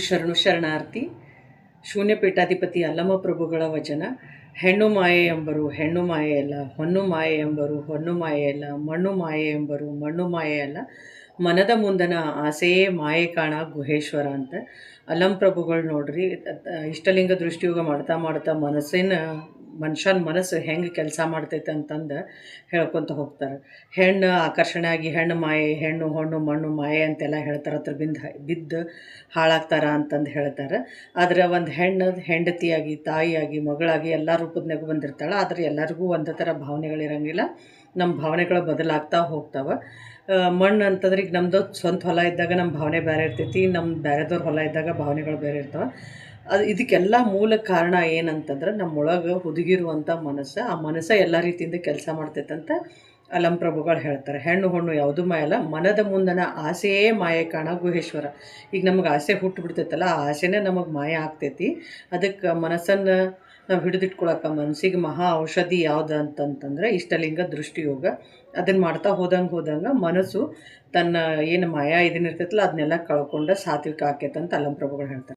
ಶರಣು ಶರಣಾರ್ಥಿ. ಶೂನ್ಯಪೀಠಾಧಿಪತಿ ಅಲ್ಲಮ ಪ್ರಭುಗಳ ವಚನ. ಹೆಣ್ಣು ಮಾಯೆ ಎಂಬರು ಹೆಣ್ಣು ಮಾಯೆಯಲ್ಲ, ಹೊನ್ನು ಮಾಯೆ ಎಂಬರು ಹೊನ್ನು ಮಾಯೆಯಲ್ಲ, ಮಣ್ಣು ಮಾಯೆ ಎಂಬರು ಮಣ್ಣು ಮಾಯೆಯಲ್ಲ, ಮನದ ಮುಂದನ ಆಸೆಯೇ ಮಾಯೆ ಕಾಣ ಗುಹೇಶ್ವರ ಅಂತ ಅಲ್ಲಂ ಪ್ರಭುಗಳು ನೋಡ್ರಿ. ಇಷ್ಟಲಿಂಗ ದೃಷ್ಟಿಯೋಗ ಮಾಡ್ತಾ ಮಾಡ್ತಾ ಮನುಷ್ಯನ ಮನಸ್ಸು ಹೆಂಗೆ ಕೆಲಸ ಮಾಡ್ತೈತೆ ಅಂತಂದು ಹೇಳ್ಕೊತ ಹೋಗ್ತಾರೆ. ಹೆಣ್ಣು ಆಕರ್ಷಣೆ ಆಗಿ ಹೆಣ್ಣು ಮಾಯೆ, ಹೆಣ್ಣು ಹೊಣ್ಣು ಮಣ್ಣು ಮಾಯೆ ಅಂತೆಲ್ಲ ಹೇಳ್ತಾರೆ. ಅದ್ರ ಬಿದ್ದು ಹಾಳಾಗ್ತಾರ ಅಂತಂದು ಹೇಳ್ತಾರೆ. ಆದರೆ ಒಂದು ಹೆಂಡತಿಯಾಗಿ, ತಾಯಿಯಾಗಿ, ಮಗಳಾಗಿ ಎಲ್ಲ ರೂಪದ್ನಾಗೂ ಬಂದಿರ್ತಾಳೆ. ಆದರೆ ಎಲ್ಲರಿಗೂ ಒಂದೇ ಥರ ಭಾವನೆಗಳಿರಂಗಿಲ್ಲ. ನಮ್ಮ ಭಾವನೆಗಳು ಬದಲಾಗ್ತಾ ಹೋಗ್ತಾವೆ. ಮಣ್ಣು ಅಂತಂದ್ರೆ ಈಗ ನಮ್ಮದು ಸ್ವಂತ ಹೊಲ ಇದ್ದಾಗ ನಮ್ಮ ಭಾವನೆ ಬೇರೆ ಇರ್ತೈತಿ, ನಮ್ಮ ಬೇರೆದವ್ರ ಹೊಲ ಇದ್ದಾಗ ಭಾವನೆಗಳು ಬೇರೆ ಇರ್ತವೆ. ಇದಕ್ಕೆಲ್ಲ ಮೂಲ ಕಾರಣ ಏನಂತಂದ್ರೆ ನಮ್ಮೊಳಗೆ ಹುದುಗಿರುವಂಥ ಮನಸ್ಸು. ಆ ಮನಸ್ಸು ಎಲ್ಲ ರೀತಿಯಿಂದ ಕೆಲಸ ಮಾಡ್ತೈತಂತ ಅಲ್ಲಂ ಪ್ರಭುಗಳು ಹೇಳ್ತಾರೆ. ಹೆಣ್ಣು ಹೊಣ್ಣು ಯಾವುದೂ ಮಾಯಲ್ಲ, ಮನದ ಮುಂದನ ಆಸೆಯೇ ಮಾಯೆ ಕಾಣ ಗುಹೇಶ್ವರ. ಈಗ ನಮಗೆ ಆಸೆ ಹುಟ್ಟು ಬಿಡ್ತೈತಲ್ಲ, ಆ ಆಸೆನೇ ನಮಗೆ ಮಾಯ ಆಗ್ತೈತಿ. ಅದಕ್ಕೆ ಮನಸ್ಸನ್ನು ನಾವು ಹಿಡಿದಿಟ್ಕೊಳಕ್ಕೆ ಮನಸ್ಸಿಗೆ ಮಹಾ ಔಷಧಿ ಯಾವುದು ಅಂತಂತಂದ್ರೆ ಇಷ್ಟಲಿಂಗ ದೃಷ್ಟಿಯೋಗ. ಅದನ್ನು ಮಾಡ್ತಾ ಹೋದಂಗೆ ಮನಸ್ಸು ತನ್ನ ಏನು ಮಾಯಾ ಇದನ್ನಿರ್ತೈತಲ್ಲ ಅದನ್ನೆಲ್ಲ ಕಳ್ಕೊಂಡು ಸಾತ್ವಿಕ ಆಕೈತಂತ ಅಲ್ಲಂ ಪ್ರಭುಗಳು ಹೇಳ್ತಾರೆ.